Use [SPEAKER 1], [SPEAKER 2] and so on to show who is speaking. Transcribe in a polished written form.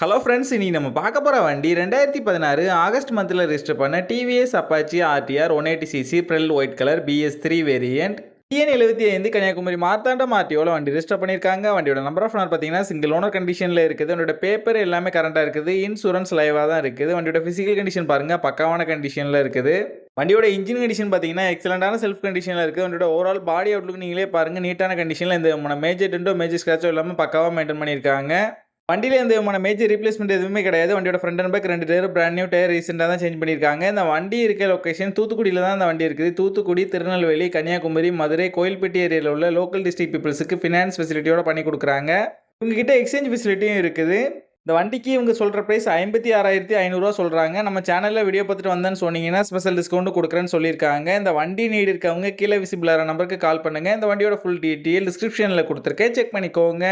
[SPEAKER 1] Hello friends, இன்னைக்கு நம்ம பார்க்க போகிற வண்டி 2016 ஆகஸ்ட் மந்தில் ரெஜிஸ்டர் பண்ண TVS Apache RTR 180cc pearl white colour BS3 variant TN 75 Kanniyakumari Marthandam ஆர்டிஓவில் வண்டி ரெஜிஸ்டர் பண்ணியிருக்காங்க. வண்டியோட நம்பர் ஆஃப் ஓனர் பார்த்தீங்கன்னா சிங்கிள் ஓனர் கண்டிஷனில் இருக்குது. வண்டியோட பேப்பர் எல்லாமே கரண்டாக இருக்குது. இன்சூரன்ஸ் லைவாக தான் இருக்குது. வண்டியோட ஃபிசிக்கல் கண்டிஷன் பாருங்கள், பக்காவான கண்டிஷனில் இருக்குது. வண்டியோட இன்ஜின் கண்டிஷன் பார்த்தீங்கன்னா எக்ஸலண்டான செல்ஃப் கண்டிஷனில் இருக்குது. வண்டியோட ஓவரால் பாடி அவுட்லுக் நீங்களே பாருங்கள், நீட்டான கண்டிஷனில் இந்த மேஜர் டென்டோ மேஜர் ஸ்க்ராச்சோ இல்லாமல் பக்காவாக மெயின்டைன் பண்ணியிருக்காங்க. வண்டியில் எந்த விதமான மேஜர் ரீப்ளேஸ்மெண்ட் எதுவுமே கிடையாது. வண்டியோட front and back 2 tyre brand new tyre ரீசெண்டாக தான் சேஞ்ச் பண்ணியிருக்காங்க. இந்த வண்டி இருக்க லொக்கேஷன் தூத்துக்குடியில் தான் இந்த வண்டி இருக்குது. தூத்துக்குடி, திருநெல்வேலி, கன்னியாகுமரி, மதுரை, கோயில்பட்டி ஏரியாவில் உள்ள லோக்கல் டிஸ்ட்ரிக்ட் பீப்புள்ஸுக்கு ஃபினான்ஸ் ஃபெசிலிட்டியோட பண்ணி கொடுக்குறாங்க. இவங்ககிட்ட எக்ஸ்சேஞ்ச் ஃபெசிலிட்டியும் இருக்குது. இந்த வண்டிக்கு இவங்க சொல்கிற ப்ரைஸ் 56,500 சொல்கிறாங்க. நம்ம சேனலில் வீடியோ பார்த்துட்டு வந்தேன்னு சொன்னீங்கன்னா ஸ்பெஷல் டிஸ்கவுண்ட் கொடுக்குறேன்னு சொல்லியிருக்காங்க. இந்த வண்டி நீடு இருக்கவங்க கீழே விசிபிளான நம்பருக்கு கால் பண்ணுங்கள். இந்த வண்டியோட ஃபுல் டீட்டெயில் டிஸ்கிரிப்ஷனில் கொடுத்துருக்கேன், செக் பண்ணிக்கோங்க.